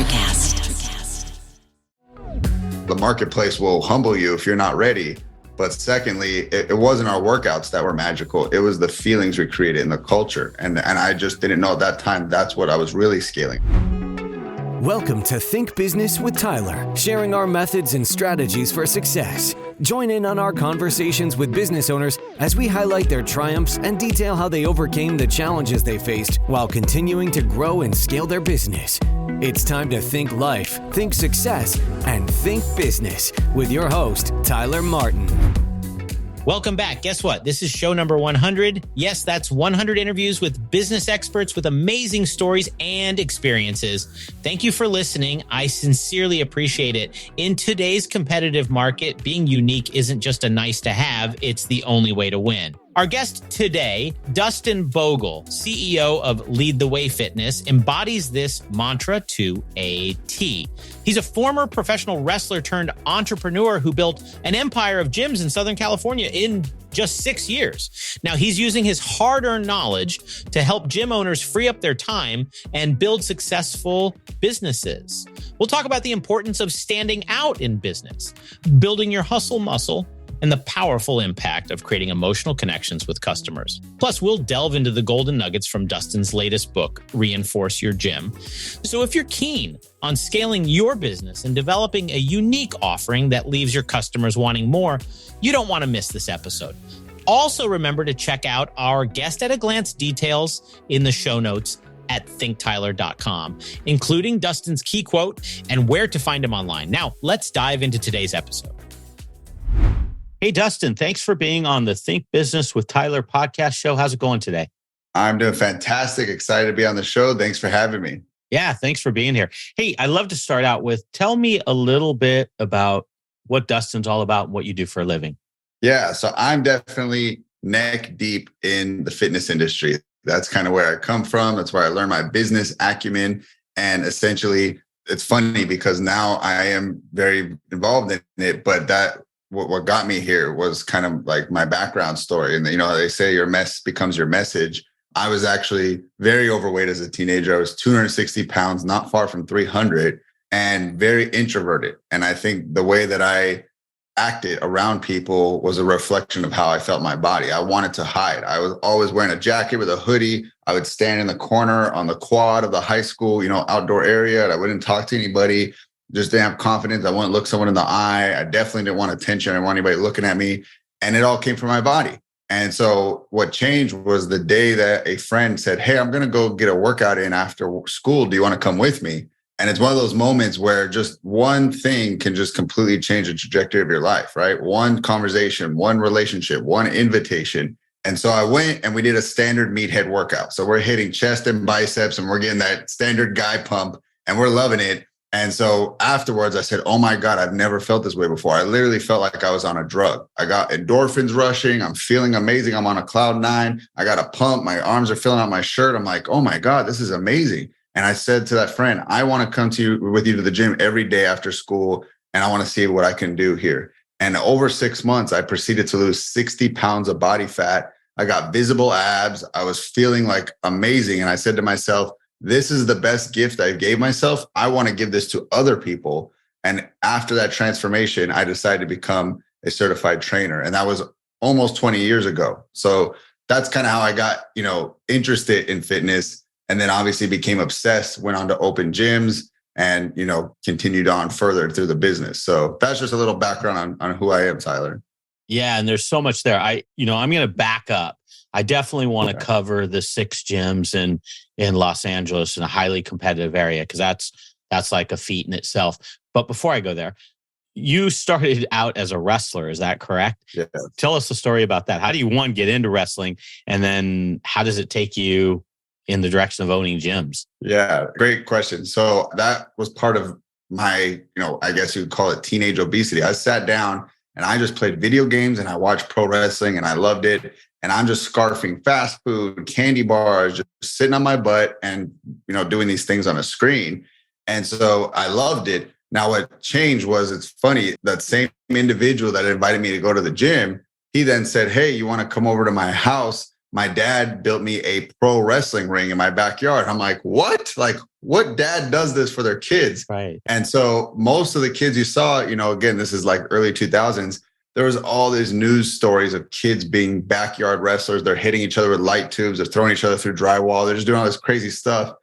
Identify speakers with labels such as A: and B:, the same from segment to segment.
A: NutriCast.
B: The marketplace will humble you if you're not ready. But secondly, it wasn't our workouts that were magical. It was the feelings we created in the culture. And I just didn't know at that time that's what I was really scaling.
C: Welcome to Think Business with Tyler, sharing our methods and strategies for success. Join in on our conversations with business owners as we highlight their triumphs and detail how they overcame the challenges they faced while continuing to grow and scale their business. It's time to think life, think success, and think business with your host, Tyler Martin.
D: Welcome back. Guess what? This is show number 100. Yes, that's 100 interviews with business experts with amazing stories and experiences. Thank you for listening. I sincerely appreciate it. In today's competitive market, being unique isn't just a nice to have, it's the only way to win. Our guest today, Dustin Bogle, CEO of Lead the Way Fitness, embodies this mantra to a T. He's a former professional wrestler turned entrepreneur who built an empire of gyms in Southern California in just 6 years. Now, he's using his hard-earned knowledge to help gym owners free up their time and build successful businesses. We'll talk about the importance of standing out in business, building your hustle muscle, and the powerful impact of creating emotional connections with customers. Plus, we'll delve into the golden nuggets from Dustin's latest book, Reinforce Your Gym. So if you're keen on scaling your business and developing a unique offering that leaves your customers wanting more, you don't want to miss this episode. Also, remember to check out our guest at a glance details in the show notes at thinktyler.com, including Dustin's key quote and where to find him online. Now, let's dive into today's episode. Hey, Dustin, thanks for being on the Think Business with Tyler podcast show. How's it going today?
B: I'm doing fantastic. Excited to be on the show. Thanks for having me.
D: Yeah, thanks for being here. Hey, I'd love to start out with, tell me a little bit about what Dustin's all about and what you do for a living.
B: Yeah, so I'm definitely neck deep in the fitness industry. That's kind of where I come from. That's where I learned my business acumen. And essentially, it's funny because now I am very involved in it, but what got me here was kind of like my background story. And, you know, they say your mess becomes your message. I was actually very overweight as a teenager. I was 260 pounds, not far from 300, and very introverted. And I think the way that I acted around people was a reflection of how I felt my body. I wanted to hide. I was always wearing a jacket with a hoodie. I would stand in the corner on the quad of the high school, outdoor area. And I wouldn't talk to anybody. Just didn't have confidence. I wouldn't look someone in the eye. I definitely didn't want attention. I didn't want anybody looking at me. And it all came from my body. And so what changed was the day that a friend said, hey, I'm going to go get a workout in after school. Do you want to come with me? And it's one of those moments where just one thing can just completely change the trajectory of your life, right? One conversation, one relationship, one invitation. And so I went and we did a standard meathead workout. So we're hitting chest and biceps and we're getting that standard guy pump and we're loving it. And so afterwards, I said, oh my God, I've never felt this way before. I literally felt like I was on a drug. I got endorphins rushing. I'm feeling amazing. I'm on a cloud 9. I got a pump. My arms are filling out my shirt. I'm like, oh my God, this is amazing. And I said to that friend, I want to come with you to the gym every day after school. And I want to see what I can do here. And over 6 months, I proceeded to lose 60 pounds of body fat. I got visible abs. I was feeling like amazing. And I said to myself, this is the best gift I gave myself. I want to give this to other people. And after that transformation, I decided to become a certified trainer. And that was almost 20 years ago. So that's kind of how I got, interested in fitness. And then obviously became obsessed, went on to open gyms and, continued on further through the business. So that's just a little background on who I am, Tyler.
D: Yeah. And there's so much there. I'm going to back up. I definitely want to cover the 6 gyms in Los Angeles in a highly competitive area, because that's like a feat in itself. But before I go there, you started out as a wrestler. Is that correct?
B: Yeah.
D: Tell us the story about that. How do you, one, get into wrestling? And then how does it take you in the direction of owning gyms?
B: Yeah, great question. So that was part of my, I guess you'd call it teenage obesity. I sat down and I just played video games and I watched pro wrestling and I loved it. And I'm just scarfing fast food, candy bars, just sitting on my butt and, doing these things on a screen. And so I loved it. Now, what changed was, it's funny, that same individual that invited me to go to the gym, he then said, hey, you want to come over to my house my dad built me a pro wrestling ring in my backyard. I'm like, what? Like, what dad does this for their kids?
D: Right.
B: And so most of the kids you saw, again, this is like early 2000s, there was all these news stories of kids being backyard wrestlers. They're hitting each other with light tubes. They're throwing each other through drywall. They're just doing all this crazy stuff.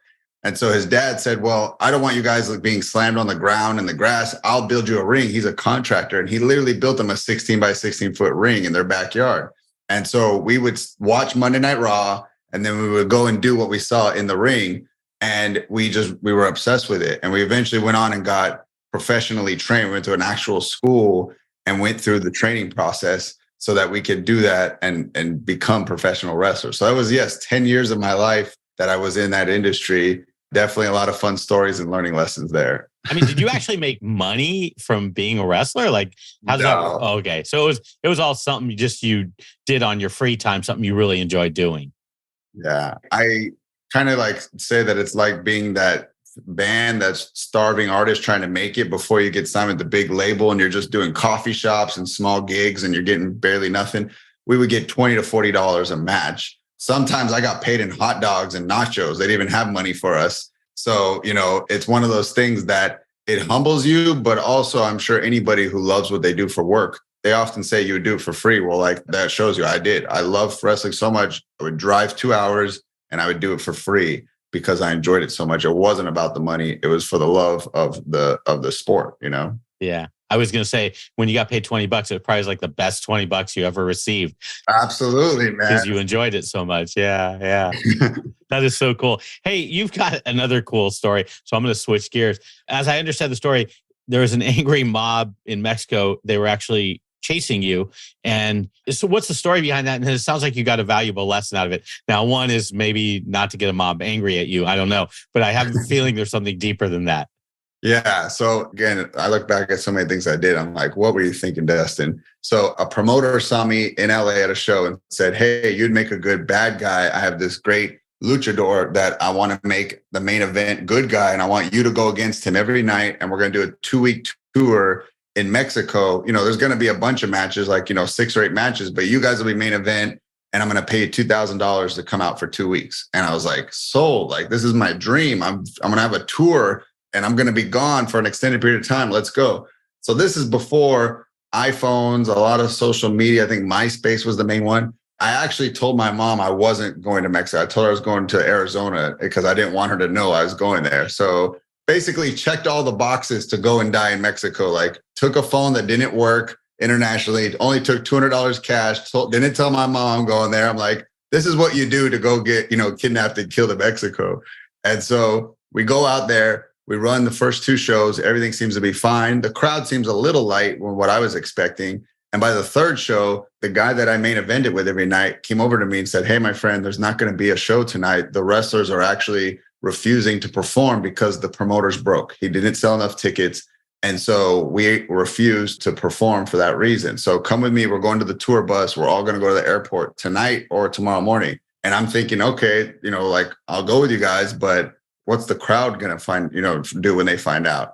B: And so his dad said, well, I don't want you guys like being slammed on the ground in the grass. I'll build you a ring. He's a contractor. And he literally built them a 16 by 16 foot ring in their backyard. And so we would watch Monday Night Raw, and then we would go and do what we saw in the ring. And we were obsessed with it. And we eventually went on and got professionally trained. We went to an actual school and went through the training process so that we could do that and become professional wrestlers. So that was, 10 years of my life that I was in that industry. Definitely a lot of fun stories and learning lessons there.
D: I mean, did you actually make money from being a wrestler? Like, how's that? Oh, okay. So it was all something you did on your free time, something you really enjoyed doing.
B: Yeah. I kind of like say that it's like being that band that's starving artist trying to make it before you get signed with the big label, and you're just doing coffee shops and small gigs and you're getting barely nothing. We would get $20 to $40 a match. Sometimes I got paid in hot dogs and nachos. They didn't even have money for us. So, it's one of those things that it humbles you, but also I'm sure anybody who loves what they do for work, they often say you would do it for free. Well, like that shows you I did. I love wrestling so much. I would drive 2 hours and I would do it for free because I enjoyed it so much. It wasn't about the money. It was for the love of the sport,
D: Yeah. I was going to say, when you got paid $20, it probably was like the best $20 you ever received.
B: Absolutely, man.
D: Because you enjoyed it so much. Yeah. That is so cool. Hey, you've got another cool story. So I'm going to switch gears. As I understand the story, there was an angry mob in Mexico. They were actually chasing you. And so what's the story behind that? And it sounds like you got a valuable lesson out of it. Now, one is maybe not to get a mob angry at you. I don't know. But I have a feeling there's something deeper than that.
B: Yeah. So again, I look back at so many things I did. I'm like, what were you thinking, Dustin? So a promoter saw me in LA at a show and said, hey, you'd make a good bad guy. I have this great luchador that I want to make the main event good guy. And I want you to go against him every night. And we're going to do a 2-week tour in Mexico. There's going to be a bunch of matches, like, 6 or 8 matches, but you guys will be main event. And I'm going to pay you $2,000 to come out for 2 weeks. And I was like, sold. Like, this is my dream. I'm going to have a tour and I'm going to be gone for an extended period of time. Let's go. So this is before iPhones, a lot of social media. I think MySpace was the main one. I actually told my mom I wasn't going to Mexico. I told her I was going to Arizona because I didn't want her to know I was going there. So basically checked all the boxes to go and die in Mexico. Like, took a phone that didn't work internationally, only took $200 cash, didn't tell my mom I'm going there. I'm like, this is what you do to go get, kidnapped and killed in Mexico. And so we go out there. We run the first 2 shows. Everything seems to be fine. The crowd seems a little light from what I was expecting. And by the 3rd show, the guy that I main evented with every night came over to me and said, hey, my friend, there's not going to be a show tonight. The wrestlers are actually refusing to perform because the promoter's broke. He didn't sell enough tickets. And so we refused to perform for that reason. So come with me. We're going to the tour bus. We're all going to go to the airport tonight or tomorrow morning. And I'm thinking, okay, like, I'll go with you guys, but what's the crowd going to do when they find out?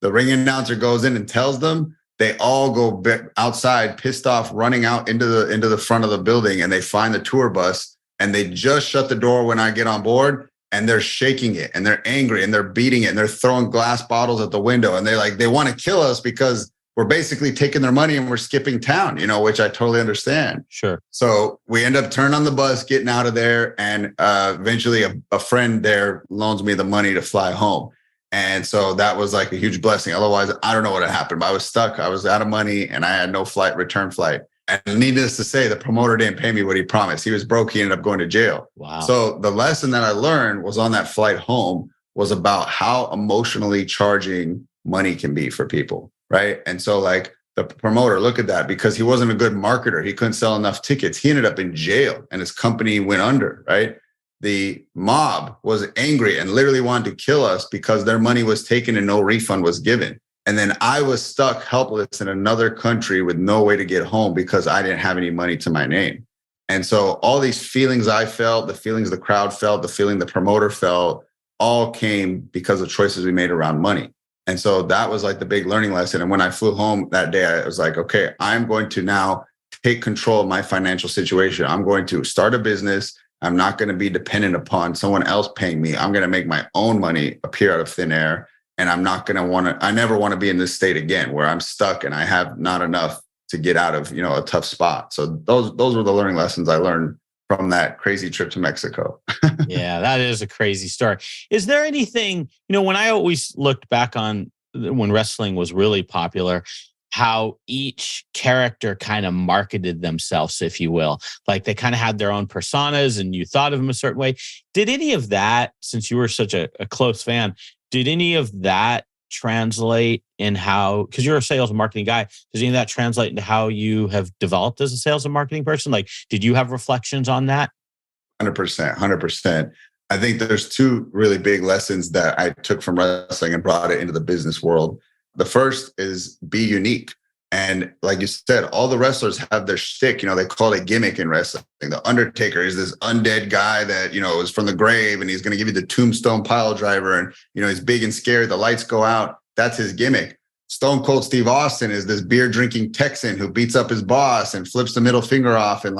B: The ring announcer goes in and tells them. They all go outside, pissed off, running out into the front of the building, and they find the tour bus. And they just shut the door when I get on board, and they're shaking it, and they're angry, and they're beating it, and they're throwing glass bottles at the window, and they want to kill us because we're basically taking their money and we're skipping town, which I totally understand.
D: Sure.
B: So we end up turning on the bus, getting out of there. And eventually a friend there loans me the money to fly home. And so that was like a huge blessing. Otherwise, I don't know what had happened, but I was stuck. I was out of money and I had no return flight. And needless to say, the promoter didn't pay me what he promised. He was broke. He ended up going to jail.
D: Wow.
B: So the lesson that I learned was on that flight home was about how emotionally charging money can be for people. Right. And so like the promoter, look at that, because he wasn't a good marketer. He couldn't sell enough tickets. He ended up in jail and his company went under. Right. The mob was angry and literally wanted to kill us because their money was taken and no refund was given. And then I was stuck helpless in another country with no way to get home because I didn't have any money to my name. And so all these feelings I felt, the feelings the crowd felt, the feeling the promoter felt, all came because of choices we made around money. And so that was like the big learning lesson. And when I flew home that day, I was like, okay, I'm going to now take control of my financial situation. I'm going to start a business. I'm not going to be dependent upon someone else paying me. I'm going to make my own money appear out of thin air. And I'm not going to I never want to be in this state again where I'm stuck and I have not enough to get out of, a tough spot. So those were the learning lessons I learned from that crazy trip to Mexico.
D: Yeah, that is a crazy story. Is there anything, when I always looked back on when wrestling was really popular, how each character kind of marketed themselves, if you will, like they kind of had their own personas and you thought of them a certain way. Did any of that, since you were such a close fan, did any of that translate in how, because you're a sales and marketing guy, does any of that translate into how you have developed as a sales and marketing person? Like, did you have reflections on that?
B: 100%, 100%. I think there's two really big lessons that I took from wrestling and brought it into the business world. The first is be unique. And like you said, all the wrestlers have their shtick, they call it gimmick in wrestling. The Undertaker is this undead guy that, is from the grave and he's going to give you the tombstone pile driver. And, he's big and scary. The lights go out. That's his gimmick. Stone Cold Steve Austin is this beer drinking Texan who beats up his boss and flips the middle finger off. And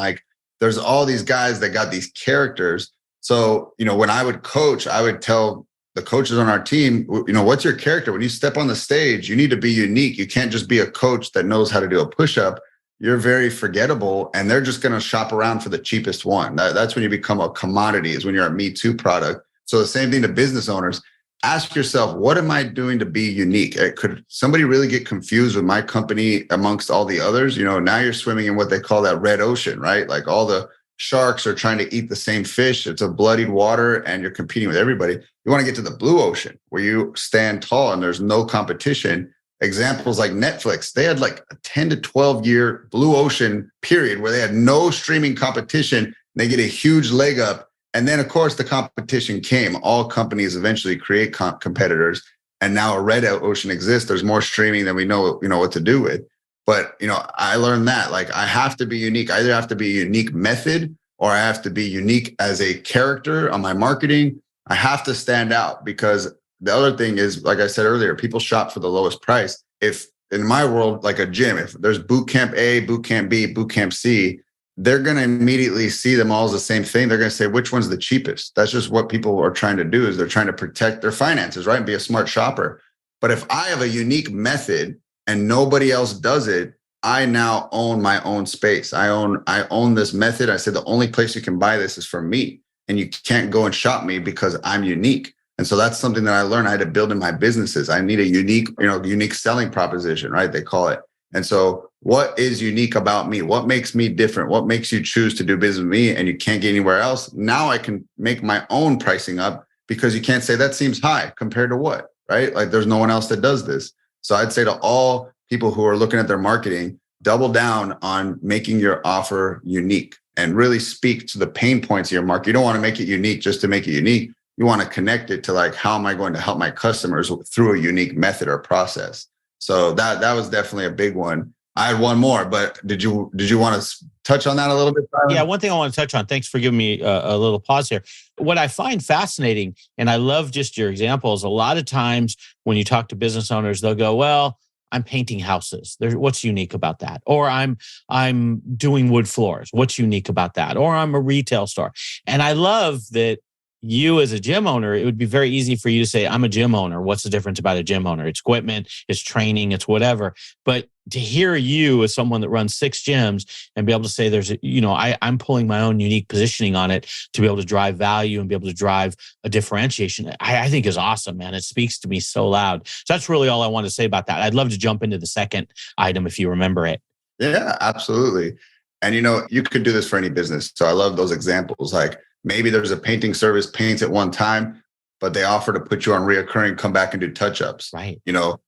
B: there's all these guys that got these characters. So, when I would coach, I would tell the coaches on our team, what's your character? When you step on the stage, you need to be unique. You can't just be a coach that knows how to do a push-up. You're very forgettable, and they're just going to shop around for the cheapest one. That's when you become a commodity, is when you're a Me Too product. So the same thing to business owners. Ask yourself, what am I doing to be unique? Could somebody really get confused with my company amongst all the others? Now you're swimming in what they call that red ocean, right? Like all the sharks are trying to eat the same fish. It's a bloodied water and you're competing with everybody. You want to get to the blue ocean where you stand tall and there's no competition. Examples like Netflix, they had like a 10 to 12 year blue ocean period where they had no streaming competition. They get a huge leg up. And then of course the competition came. All companies eventually create competitors. And now a red ocean exists. There's more streaming than we know what to do with. But, I learned that I have to be unique. I either have to be a unique method or I have to be unique as a character on my marketing. I have to stand out, because the other thing is, like I said earlier, people shop for the lowest price. If in my world, like a gym, if there's boot camp A, boot camp B, boot camp C, they're going to immediately see them all as the same thing. They're going to say, which one's the cheapest? That's just what people are trying to do, is they're trying to protect their finances, right? And be a smart shopper. But if I have a unique method and nobody else does it, I now own my own space. I own this method. I said the only place you can buy this is from me, and you can't go and shop me because I'm unique. And so that's something that I learned I had to build in my businesses. I need a unique selling proposition, right? They call it. And so what is unique about me? What makes me different? What makes you choose to do business with me and you can't get anywhere else? Now I can make my own pricing up, because you can't say that seems high compared to what, right? Like there's no one else that does this. So I'd say to all people who are looking at their marketing, double down on making your offer unique and really speak to the pain points of your market. You don't want to make it unique just to make it unique. You want to connect it to how am I going to help my customers through a unique method or process? So that was definitely a big one. I had one more, but did you want to touch on that a little bit, Tyler?
D: Yeah, one thing I want to touch on. Thanks for giving me a little pause here. What I find fascinating, and I love just your examples, a lot of times when you talk to business owners, they'll go, well, I'm painting houses. What's unique about that? Or I'm doing wood floors. What's unique about that? Or I'm a retail store. And I love that you as a gym owner, it would be very easy for you to say, I'm a gym owner. What's the difference about a gym owner? It's equipment, it's training, it's whatever. But to hear you as someone that runs 6 gyms and be able to say I'm pulling my own unique positioning on it to be able to drive value and be able to drive a differentiation, I think is awesome, man. It speaks to me so loud. So that's really all I want to say about that. I'd love to jump into the second item if you remember it.
B: Yeah, absolutely. And you could do this for any business. So I love those examples. Like maybe there's a painting service, paints at one time, but they offer to put you on reoccurring, come back and do touch-ups.
D: Right.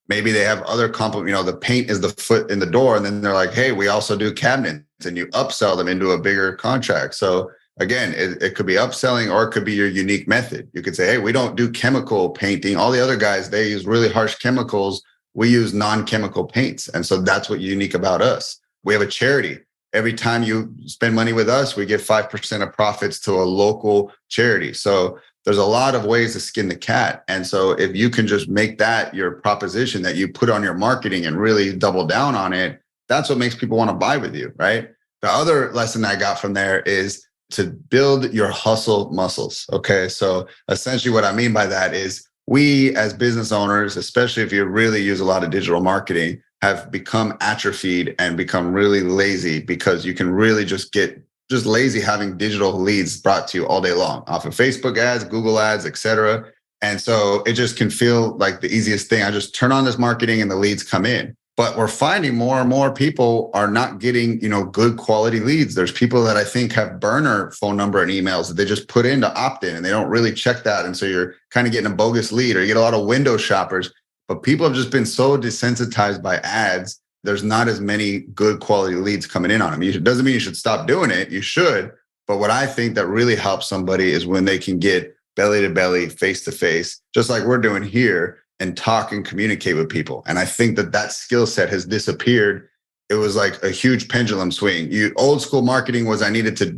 B: Maybe they have other the paint is the foot in the door. And then they're like, hey, we also do cabinets, and you upsell them into a bigger contract. So again, it could be upselling, or it could be your unique method. You could say, hey, we don't do chemical painting. All the other guys, they use really harsh chemicals. We use non-chemical paints. And so that's what's unique about us. We have a charity. Every time you spend money with us, we give 5% of profits to a local charity. So there's a lot of ways to skin the cat. And so if you can just make that your proposition that you put on your marketing and really double down on it, that's what makes people want to buy with you, right? The other lesson I got from there is to build your hustle muscles. Okay. So essentially what I mean by that is we as business owners, especially if you really use a lot of digital marketing, have become atrophied and become really lazy because you can really just get just lazy having digital leads brought to you all day long off of Facebook ads, Google ads, etc. And so it just can feel like the easiest thing. I just turn on this marketing and the leads come in. But we're finding more and more people are not getting, good quality leads. There's people that I think have burner phone number and emails that they just put in to opt in and they don't really check that. And so you're kind of getting a bogus lead, or you get a lot of window shoppers. But people have just been so desensitized by ads. There's not as many good quality leads coming in on them. It doesn't mean you should stop doing it. You should. But what I think that really helps somebody is when they can get belly to belly, face to face, just like we're doing here, and talk and communicate with people. And I think that skill set has disappeared. It was like a huge pendulum swing. Old school marketing was I needed to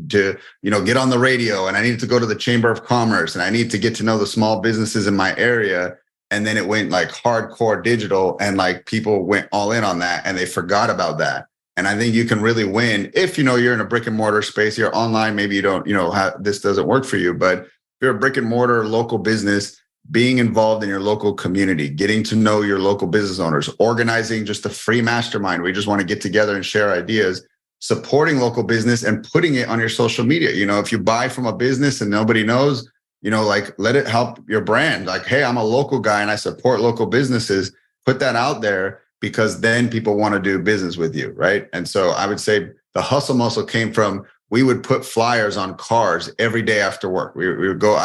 B: get on the radio, and I needed to go to the Chamber of Commerce, and I need to get to know the small businesses in my area. And then it went like hardcore digital, and like people went all in on that and they forgot about that. And I think you can really win if you're in a brick and mortar space. You're online, maybe you don't, this doesn't work for you. But if you're a brick and mortar local business, being involved in your local community, getting to know your local business owners, organizing just a free mastermind where you just want to get together and share ideas, supporting local business and putting it on your social media. If you buy from a business and nobody knows, let it help your brand. Like, hey, I'm a local guy and I support local businesses. Put that out there, because then people want to do business with you, right? And so I would say the hustle muscle came from, we would put flyers on cars every day after work. We would go,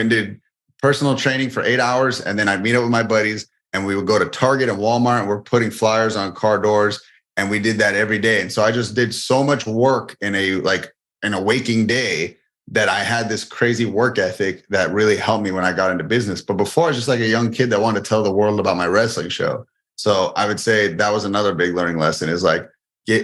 B: did personal training for 8 hours, and then I'd meet up with my buddies and we would go to Target and Walmart, and we're putting flyers on car doors, and we did that every day. And so I just did so much work in a waking day that I had this crazy work ethic that really helped me when I got into business. But before, I was just like a young kid that wanted to tell the world about my wrestling show. So I would say that was another big learning lesson, is like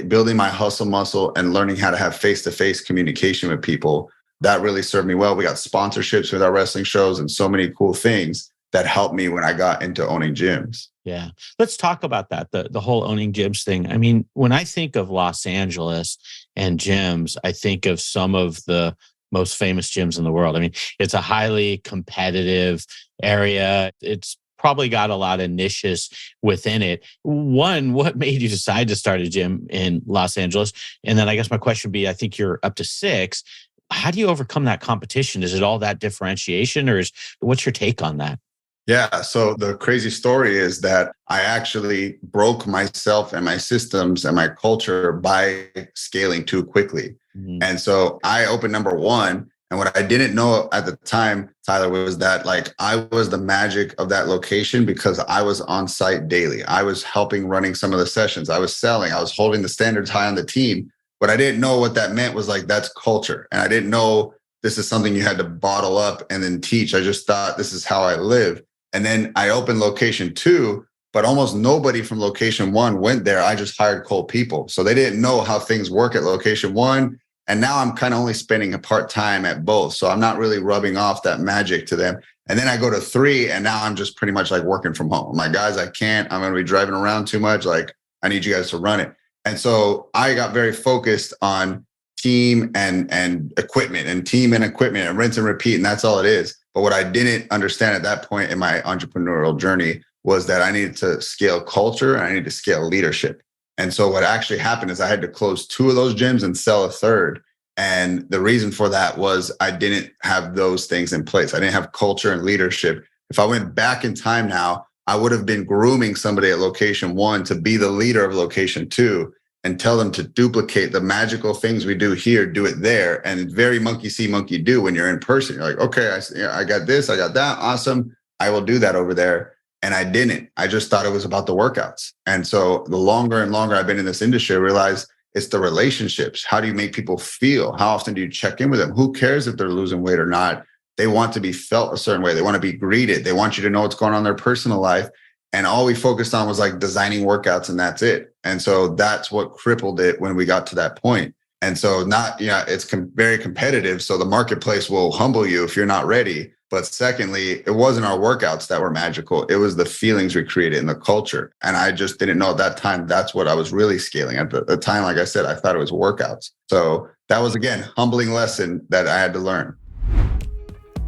B: building my hustle muscle and learning how to have face-to-face communication with people. That really served me well. We got sponsorships with our wrestling shows and so many cool things that helped me when I got into owning gyms.
D: Yeah. Let's talk about that, the whole owning gyms thing. I mean, when I think of Los Angeles and gyms, I think of some of the most famous gyms in the world. I mean, it's a highly competitive area. It's probably got a lot of niches within it. One, what made you decide to start a gym in Los Angeles? And then I guess my question would be, I think you're up to 6. How do you overcome that competition? Is it all that differentiation, or what's your take on that?
B: Yeah. So the crazy story is that I actually broke myself and my systems and my culture by scaling too quickly. Mm-hmm. And so I opened number 1. And what I didn't know at the time, Tyler, was that like I was the magic of that location because I was on site daily. I was helping running some of the sessions. I was selling. I was holding the standards high on the team. But I didn't know what that meant was like, that's culture. And I didn't know this is something you had to bottle up and then teach. I just thought this is how I live. And then I opened location 2, but almost nobody from location 1 went there. I just hired cold people. So they didn't know how things work at location 1. And now I'm kind of only spending a part-time at both. So I'm not really rubbing off that magic to them. And then I go to 3, and now I'm just pretty much like working from home. I'm like, guys, I can't. I'm going to be driving around too much. Like, I need you guys to run it. And so I got very focused on team and equipment and rinse and repeat. And that's all it is. But what I didn't understand at that point in my entrepreneurial journey was that I needed to scale culture and I needed to scale leadership. And so what actually happened is I had to close 2 of those gyms and sell a 3rd. And the reason for that was I didn't have those things in place. I didn't have culture and leadership. If I went back in time now, I would have been grooming somebody at location 1 to be the leader of location 2 and tell them to duplicate the magical things we do here, do it there. And very monkey see, monkey do when you're in person. You're like, okay, I got this, I got that. Awesome. I will do that over there. And I didn't. I just thought it was about the workouts. And so the longer and longer I've been in this industry, I realized it's the relationships. How do you make people feel? How often do you check in with them? Who cares if they're losing weight or not? They want to be felt a certain way. They want to be greeted. They want you to know what's going on in their personal life. And all we focused on was like designing workouts, and that's it. And so that's what crippled it when we got to that point. And so it's very competitive. So the marketplace will humble you if you're not ready. But secondly, it wasn't our workouts that were magical. It was the feelings we created in the culture. And I just didn't know at that time that's what I was really scaling. At the time, like I said, I thought it was workouts. So that was, again, humbling lesson that I had to learn.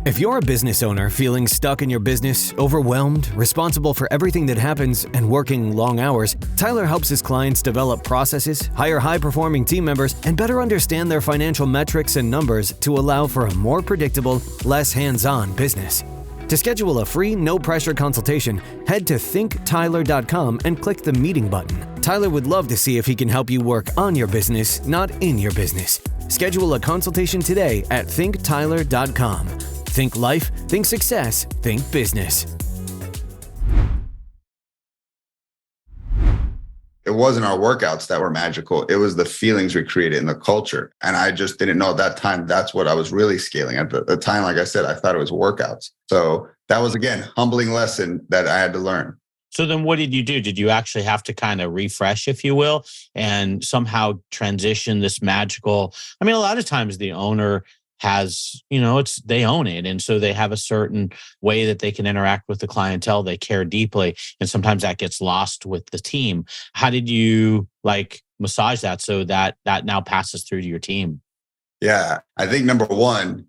C: If you're a business owner feeling stuck in your business, overwhelmed, responsible for everything that happens, and working long hours, Tyler helps his clients develop processes, hire high-performing team members, and better understand their financial metrics and numbers to allow for a more predictable, less hands-on business. To schedule a free, no-pressure consultation, head to thinktyler.com and click the meeting button. Tyler would love to see if he can help you work on your business, not in your business. Schedule a consultation today at thinktyler.com. Think life, think success, think business.
B: It wasn't our workouts that were magical. It was the feelings we created in the culture. And I just didn't know at that time that's what I was really scaling. At the time, like I said, I thought it was workouts. So that was, again, humbling lesson that I had to learn.
D: So then what did you do? Did you actually have to kind of refresh, if you will, and somehow transition this magical? I mean, a lot of times the owner has, they own it. And so they have a certain way that they can interact with the clientele. They care deeply. And sometimes that gets lost with the team. How did you massage that so that now passes through to your team?
B: Yeah, I think number one,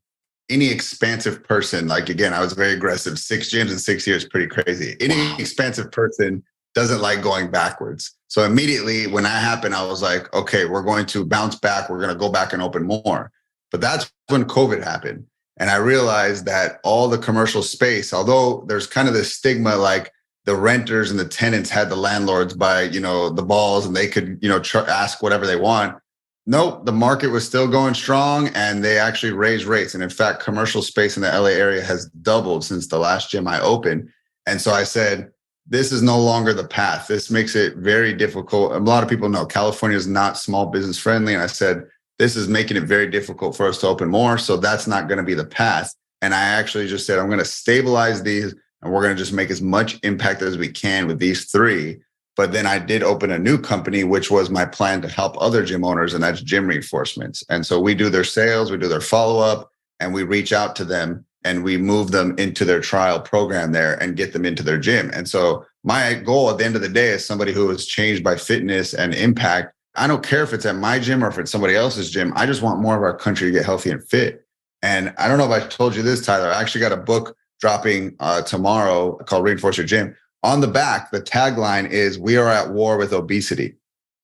B: any expansive person, again, I was very aggressive. 6 gyms in 6 years, pretty crazy. Any expansive person doesn't like going backwards. So immediately when that happened, I was like, okay, we're going to bounce back. We're going to go back and open more. But that's when COVID happened. And I realized that all the commercial space, although there's kind of this stigma, like the renters and the tenants had the landlords by, the balls and they could, ask whatever they want. Nope, the market was still going strong and they actually raised rates. And in fact, commercial space in the LA area has doubled since the last gym I opened. And so I said, this is no longer the path. This makes it very difficult. A lot of people know California is not small business friendly. And I said, this is making it very difficult for us to open more. So that's not going to be the path. And I actually just said, I'm going to stabilize these and we're going to just make as much impact as we can with these 3. But then I did open a new company, which was my plan to help other gym owners, and that's Gym Reinforcements. And so we do their sales, we do their follow-up, and we reach out to them and we move them into their trial program there and get them into their gym. And so my goal at the end of the day is somebody who is changed by fitness and impact. I don't care if it's at my gym or if it's somebody else's gym. I just want more of our country to get healthy and fit. And I don't know if I told you this, Tyler. I actually got a book dropping tomorrow called Reinforce Your Gym. On the back, the tagline is, "We are at war with obesity."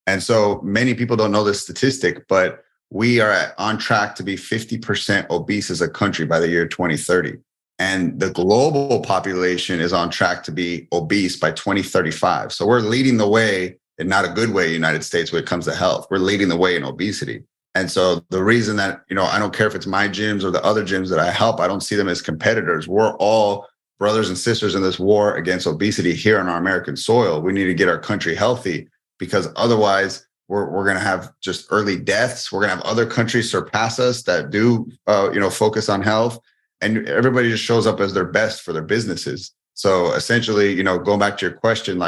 B: And so many people don't know this statistic, but we are on track to be 50% obese as a country by the year 2030. And the global population is on track to be obese by 2035. So we're leading the way, in not a good way, United States, when it comes to health. We're leading the way in obesity. And so the reason that, I don't care if it's my gyms or the other gyms that I help, I don't see them as competitors. We're all brothers and sisters in this war against obesity here on our American soil. We need to get our country healthy, because otherwise we're going to have just early deaths. We're going to have other countries surpass us that do, focus on health, and everybody just shows up as their best for their businesses. So essentially, going back to your question,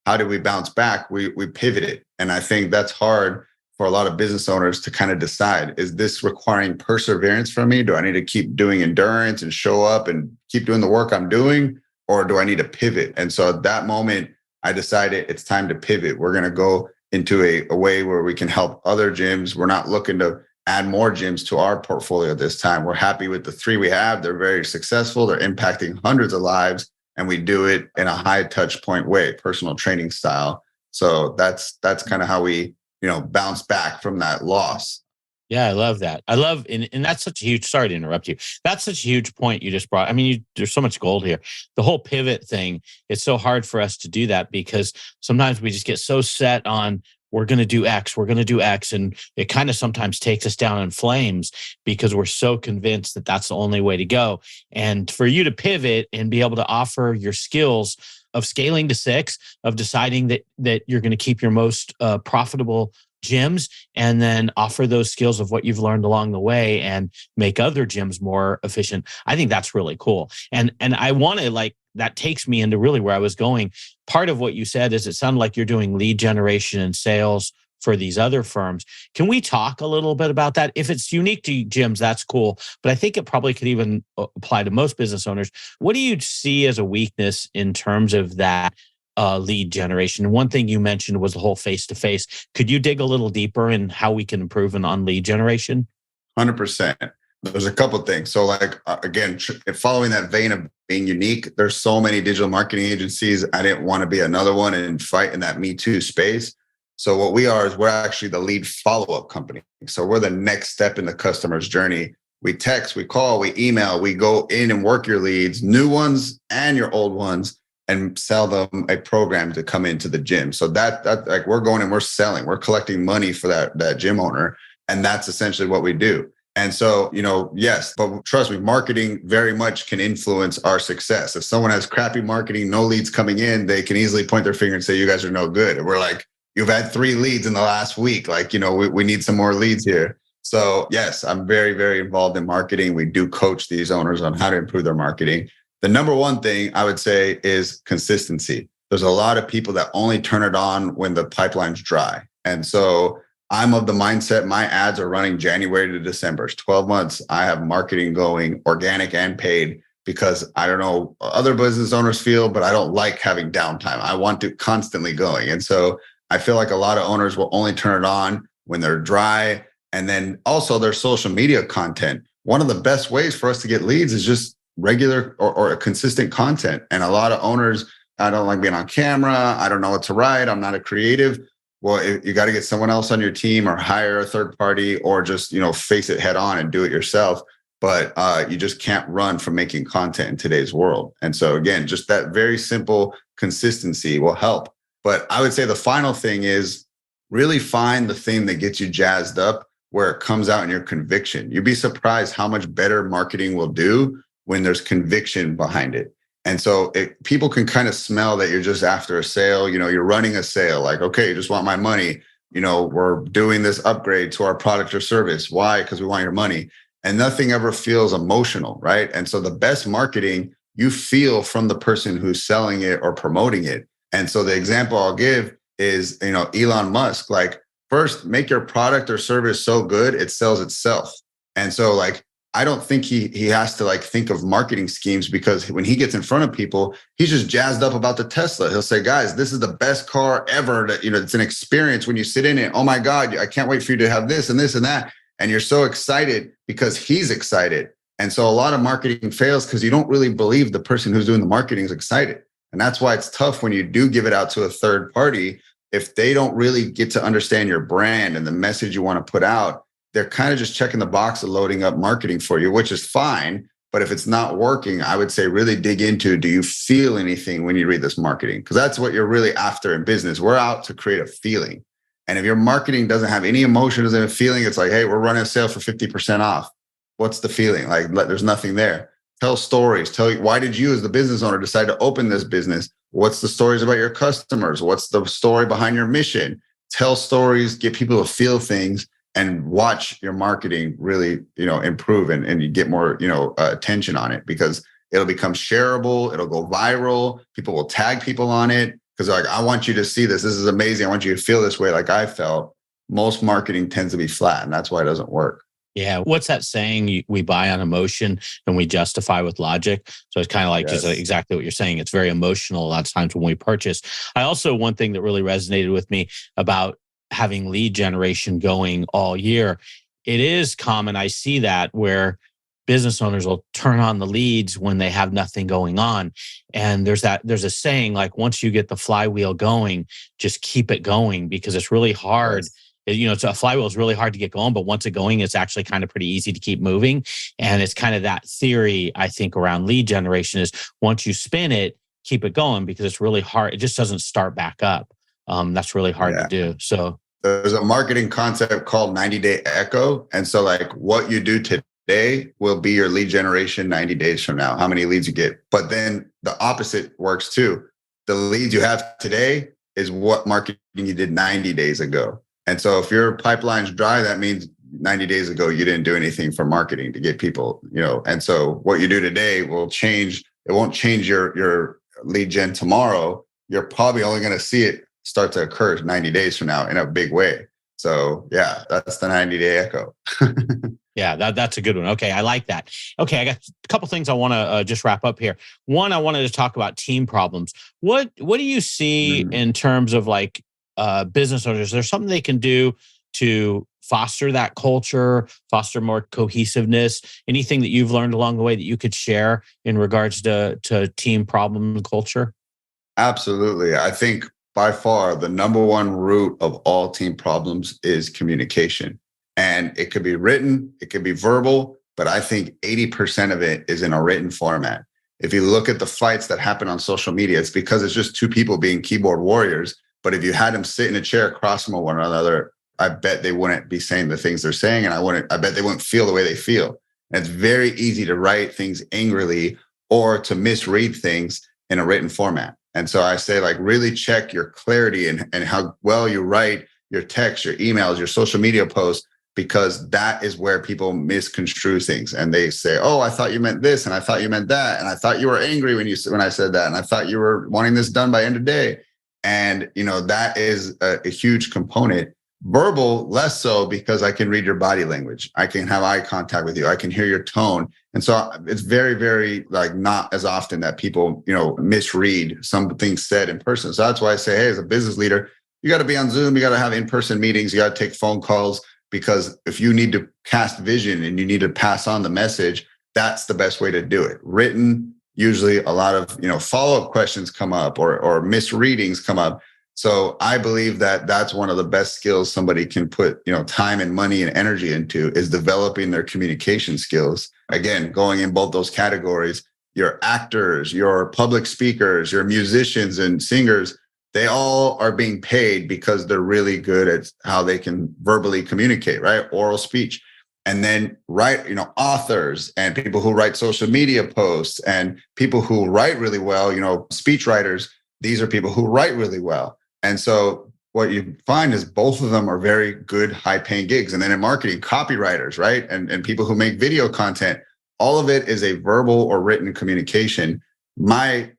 B: how do we bounce back? We pivoted. And I think that's hard for a lot of business owners to kind of decide, is this requiring perseverance from me? Do I need to keep doing endurance and show up and keep doing the work I'm doing? Or do I need to pivot? And so at that moment, I decided it's time to pivot. We're going to go into a way where we can help other gyms. We're not looking to add more gyms to our portfolio this time. We're happy with the 3 we have. They're very successful. They're impacting hundreds of lives. And we do it in a high touch point way, personal training style. So that's kind of how we, bounce back from that loss.
D: Yeah, I love that. And that's such a huge, sorry to interrupt you. That's such a huge point you just brought. I mean, there's so much gold here. The whole pivot thing, it's so hard for us to do that because sometimes we just get so set on, we're going to do X, we're going to do X. And it kind of sometimes takes us down in flames because we're so convinced that that's the only way to go. And for you to pivot and be able to offer your skills of scaling to 6, of deciding that you're going to keep your most profitable gyms, and then offer those skills of what you've learned along the way and make other gyms more efficient. I think that's really cool. And I want to that takes me into really where I was going. Part of what you said is it sounded like you're doing lead generation and sales for these other firms. Can we talk a little bit about that? If it's unique to gyms, that's cool. But I think it probably could even apply to most business owners. What do you see as a weakness in terms of that lead generation? One thing you mentioned was the whole face-to-face. Could you dig a little deeper in how we can improve on lead generation?
B: 100%. There's a couple of things. So again, following that vein of being unique, there's so many digital marketing agencies. I didn't want to be another one and fight in that Me Too space. So what we are is we're actually the lead follow-up company. So we're the next step in the customer's journey. We text, we call, we email, we go in and work your leads, new ones and your old ones, and sell them a program to come into the gym. So that like we're going and we're selling, we're collecting money for that gym owner. And that's essentially what we do. And so, yes, but trust me, marketing very much can influence our success. If someone has crappy marketing, no leads coming in, they can easily point their finger and say, you guys are no good. And we're like, you've had 3 leads in the last week. Like, we need some more leads here. So yes, I'm very, very involved in marketing. We do coach these owners on how to improve their marketing. The number one thing I would say is consistency. There's a lot of people that only turn it on when the pipeline's dry. And so I'm of the mindset, my ads are running January to December. It's 12 months. I have marketing going, organic and paid, because I don't know other business owners feel, but I don't like having downtime. I want to constantly going. And so I feel like a lot of owners will only turn it on when they're dry. And then also their social media content. One of the best ways for us to get leads is just regular or consistent content. And a lot of owners, I don't like being on camera. I don't know what to write. I'm not a creative. Well, you got to get someone else on your team or hire a third party or just, face it head on and do it yourself. But you just can't run from making content in today's world. And so again, just that very simple consistency will help. But I would say the final thing is really find the thing that gets you jazzed up where it comes out in your conviction. You'd be surprised how much better marketing will do when there's conviction behind it. And so people can kind of smell that you're just after a sale, you're running a sale, like, okay, you just want my money. We're doing this upgrade to our product or service. Why? Because we want your money. And nothing ever feels emotional, right? And so the best marketing you feel from the person who's selling it or promoting it. And so the example I'll give is, Elon Musk, like, first make your product or service so good, it sells itself. And so I don't think he has to think of marketing schemes, because when he gets in front of people, he's just jazzed up about the Tesla. He'll say, guys, this is the best car ever. That, it's an experience when you sit in it. Oh my God, I can't wait for you to have this and this and that. And you're so excited because he's excited. And so a lot of marketing fails because you don't really believe the person who's doing the marketing is excited. And that's why it's tough when you do give it out to a third party. If they don't really get to understand your brand and the message you want to put out, they're kind of just checking the box of loading up marketing for you, which is fine. But if it's not working, I would say really dig into, do you feel anything when you read this marketing? Because that's what you're really after in business. We're out to create a feeling. And if your marketing doesn't have any emotion, doesn't have a feeling, it's like, hey, we're running a sale for 50% off. What's the feeling? There's nothing there. Tell stories. Why did you as the business owner decide to open this business? What's the stories about your customers? What's the story behind your mission? Tell stories, get people to feel things, and watch your marketing really, improve and you get more, attention on it, because it'll become shareable. It'll go viral. People will tag people on it because I want you to see this. This is amazing. I want you to feel this way like I felt. Most marketing tends to be flat, and that's why it doesn't work.
D: Yeah. What's that saying? We buy on emotion and we justify with logic. So it's kind of like just exactly what you're saying. It's very emotional a lot of times when we purchase. One thing that really resonated with me about having lead generation going all year, it is common. I see that where business owners will turn on the leads when they have nothing going on. And there's a saying, like, once you get the flywheel going, just keep it going, because it's really hard. It's a flywheel is really hard to get going, but once it's going, it's actually kind of pretty easy to keep moving. And it's kind of that theory, I think, around lead generation is once you spin it, keep it going, because it's really hard. It just doesn't start back up. That's really hard to do. So
B: there's a marketing concept called 90-day echo. And so what you do today will be your lead generation 90 days from now, how many leads you get. But then the opposite works too. The leads you have today is what marketing you did 90 days ago. And so if your pipeline's dry, that means 90 days ago, you didn't do anything for marketing to get people, and so what you do today will change. It won't change your lead gen tomorrow. You're probably only going to see it start to occur 90 days from now in a big way. So yeah, that's the 90-day echo.
A: Yeah, that's a good one. Okay, I like that. Okay, I got a couple things I want to just wrap up here. One, I wanted to talk about team problems. What do you see in terms of like business owners? Is there something they can do to foster that culture, foster more cohesiveness? Anything that you've learned along the way that you could share in regards to team problem and culture?
B: Absolutely. I think by far the number one root of all team problems is communication. And it could be written, it could be verbal, but I think 80% of it is in a written format. If you look at the fights that happen on social media, it's because it's just two people being keyboard warriors. But if you had them sit in a chair across from one another, I bet they wouldn't be saying the things they're saying. And I bet they wouldn't feel the way they feel. And it's very easy to write things angrily or to misread things in a written format. And so I say, like, really check your clarity and how well you write your text, your emails, your social media posts, because that is where people misconstrue things. And they say, oh, I thought you meant this, and I thought you meant that, and I thought you were angry when I said that, and I thought you were wanting this done by end of day. And, that is a huge component. Verbal, less so, because I can read your body language. I can have eye contact with you. I can hear your tone. And so it's very, very not as often that people, misread some things said in person. So that's why I say, hey, as a business leader, you got to be on Zoom. You got to have in-person meetings. You got to take phone calls, because if you need to cast vision and you need to pass on the message, that's the best way to do it. Written, usually a lot of, follow-up questions come up or misreadings come up. So I believe that that's one of the best skills somebody can put, time and money and energy into, is developing their communication skills. Again, going in both those categories, your actors, your public speakers, your musicians and singers, they all are being paid because they're really good at how they can verbally communicate, right? Oral speech. And then authors and people who write social media posts and people who write really well, speech writers, these are people who write really well. And so what you find is both of them are very good, high-paying gigs. And then in marketing, copywriters, right? And people who make video content, all of it is a verbal or written communication. My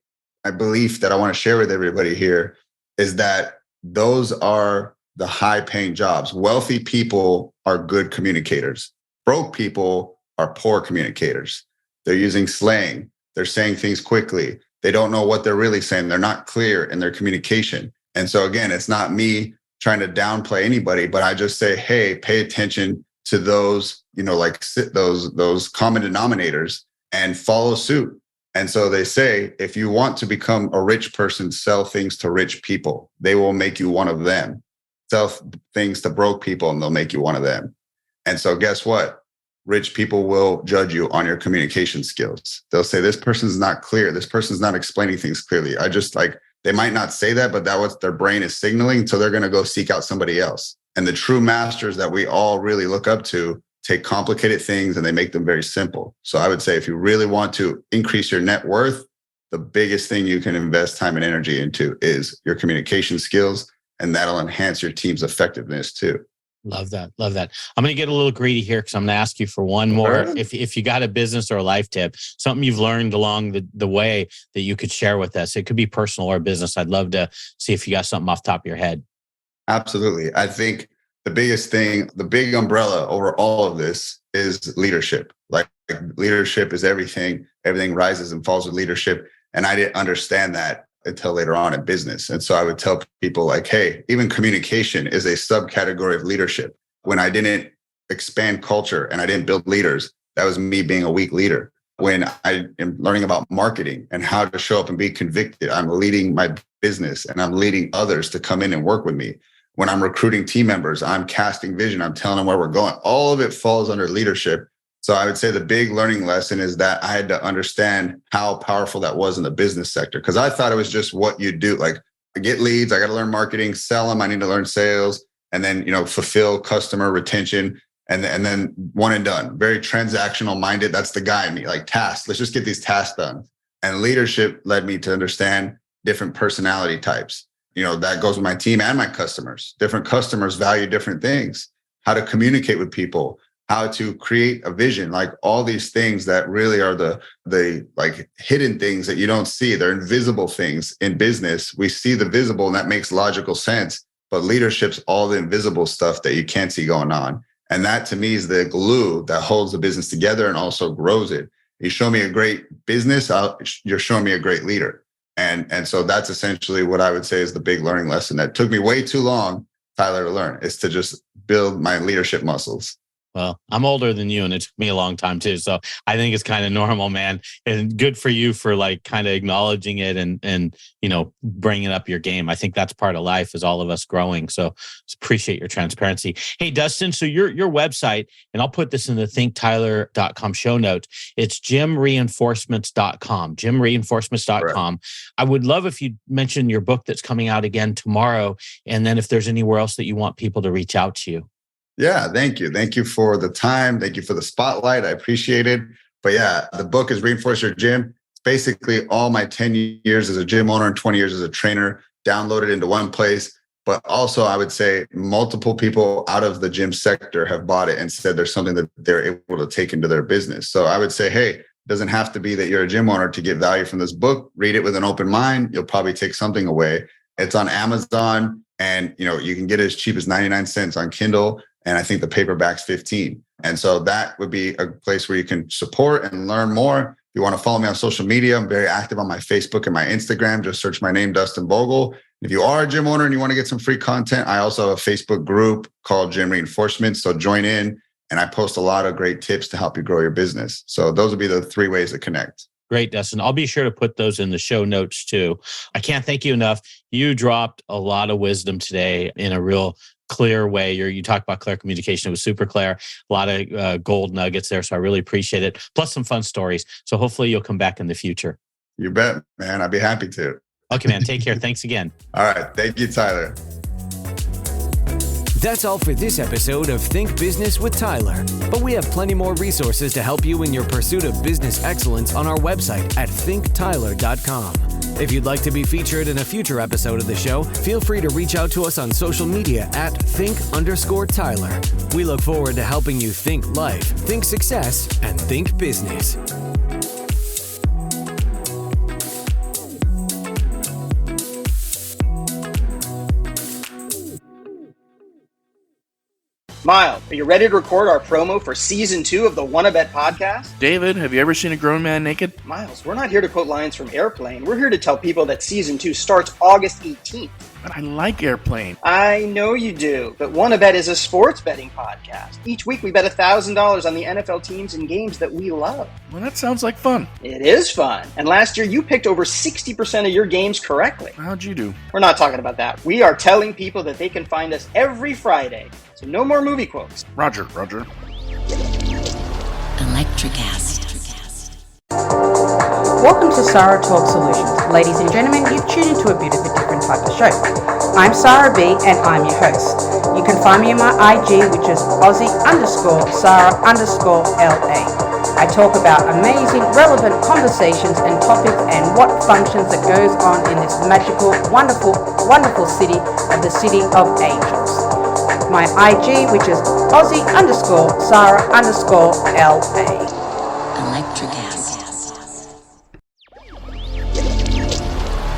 B: belief that I want to share with everybody here is that those are the high-paying jobs. Wealthy people are good communicators. Broke people are poor communicators. They're using slang. They're saying things quickly. They don't know what they're really saying. They're not clear in their communication. And so again, it's not me trying to downplay anybody, but I just say, hey, pay attention to those, those common denominators and follow suit. And so they say, if you want to become a rich person, sell things to rich people. They will make you one of them. Sell things to broke people and they'll make you one of them. And so guess what? Rich people will judge you on your communication skills. They'll say, this person's not clear. This person's not explaining things clearly. They might not say that, but that's what their brain is signaling. So they're going to go seek out somebody else. And the true masters that we all really look up to take complicated things and they make them very simple. So I would say, if you really want to increase your net worth, the biggest thing you can invest time and energy into is your communication skills, and that'll enhance your team's effectiveness too.
A: Love that. Love that. I'm going to get a little greedy here because I'm going to ask you for one more.
B: Sure.
A: If you got a business or a life tip, something you've learned along the way that you could share with us. It could be personal or business. I'd love to see if you got something off the top of your head.
B: Absolutely. I think the biggest thing, the big umbrella over all of this is leadership. Like leadership is everything. Everything rises and falls with leadership. And I didn't understand that until later on in business. And so I would tell people like, hey, even communication is a subcategory of leadership. When I didn't expand culture and I didn't build leaders, that was me being a weak leader. When I am learning about marketing and how to show up and be convicted, I'm leading my business and I'm leading others to come in and work with me. When I'm recruiting team members, I'm casting vision. I'm telling them where we're going. All of it falls under leadership. So I would say the big learning lesson is that I had to understand how powerful that was in the business sector, because I thought it was just what you do. Like, I get leads, I got to learn marketing, sell them, I need to learn sales, and then, fulfill customer retention, and then one and done. Very transactional minded. That's the guy in me, like tasks. Let's just get these tasks done. And leadership led me to understand different personality types. That goes with my team and my customers. Different customers value different things. How to communicate with people, how to create a vision, like all these things that really are the like hidden things that you don't see. They're invisible things in business. We see the visible and that makes logical sense. but leadership's all the invisible stuff that you can't see going on. And that to me is the glue that holds the business together and also grows it. You show me a great business, you're showing me a great leader. And so that's essentially what I would say is the big learning lesson that took me way too long, Tyler, to learn, is to just build my leadership muscles.
A: Well, I'm older than you and it took me a long time too. So I think it's kind of normal, man. And good for you for like kind of acknowledging it and, you know, bringing up your game. I think that's part of life is all of us growing. So appreciate your transparency. Hey, Dustin, so your website, and I'll put this in the thinktyler.com show notes. It's gymreinforcements.com, gymreinforcements.com. Right. I would love if you mention your book that's coming out again tomorrow. And then if there's anywhere else that you want people to reach out to you.
B: Yeah, thank you. Thank you for the time. Thank you for the spotlight. I appreciate it. But yeah, the book is Reinforce Your Gym. It's basically all my 10 years as a gym owner and 20 years as a trainer downloaded into one place. But also, I would say multiple people out of the gym sector have bought it and said there's something that they're able to take into their business. So I would say, hey, it doesn't have to be that you're a gym owner to get value from this book. Read it with an open mind. You'll probably take something away. It's on Amazon, and you can get it as cheap as 99 cents on Kindle. And I think the paperback's 15. And so that would be a place where you can support and learn more. If you want to follow me on social media, I'm very active on my Facebook and my Instagram. Just search my name, Dustin Bogle. If you are a gym owner and you want to get some free content, I also have a Facebook group called Gym Reinforcement. So join in, and I post a lot of great tips to help you grow your business. So those would be the 3 ways to connect.
A: Great, Dustin. I'll be sure to put those in the show notes too. I can't thank you enough. You dropped a lot of wisdom today in a real clear way. You talked about clear communication. It was super clear. A lot of gold nuggets there. So I really appreciate it. Plus some fun stories. So hopefully you'll come back in the future.
B: You bet, man. I'd be happy to.
A: Okay, man. Take care. Thanks again.
B: All right. Thank you, Tyler.
C: That's all for this episode of Think Business with Tyler. But we have plenty more resources to help you in your pursuit of business excellence on our website at thinktyler.com. If you'd like to be featured in a future episode of the show, feel free to reach out to us on social media at think_Tyler. We look forward to helping you think life, think success, and think business.
E: Miles, are you ready to record our promo for Season 2 of the Wannabet podcast?
F: David, have you ever seen a grown man naked?
E: Miles, we're not here to quote lines from Airplane. We're here to tell people that Season 2 starts August 18th.
F: But I like Airplane.
E: I know you do, but Wannabet is a sports betting podcast. Each week we bet $1,000 on the NFL teams and games that we love.
F: Well, that sounds like fun.
E: It is fun. And last year you picked over 60% of your games correctly.
F: How'd you do?
E: We're not talking about that. We are telling people that they can find us every Friday. So no more movie quotes.
F: Roger.
G: Electricast.
H: Welcome to Sarah Talk Solutions. Ladies and gentlemen, you've tuned into a bit of a different type of show. I'm Sarah B and I'm your host. You can find me on my IG, which is Aussie_Sarah_LA. I talk about amazing, relevant conversations and topics and what functions that goes on in this magical, wonderful, wonderful city of the City of Angels. My IG, which is Aussie_Sarah_LA.
G: Electricast.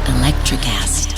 G: Electricast.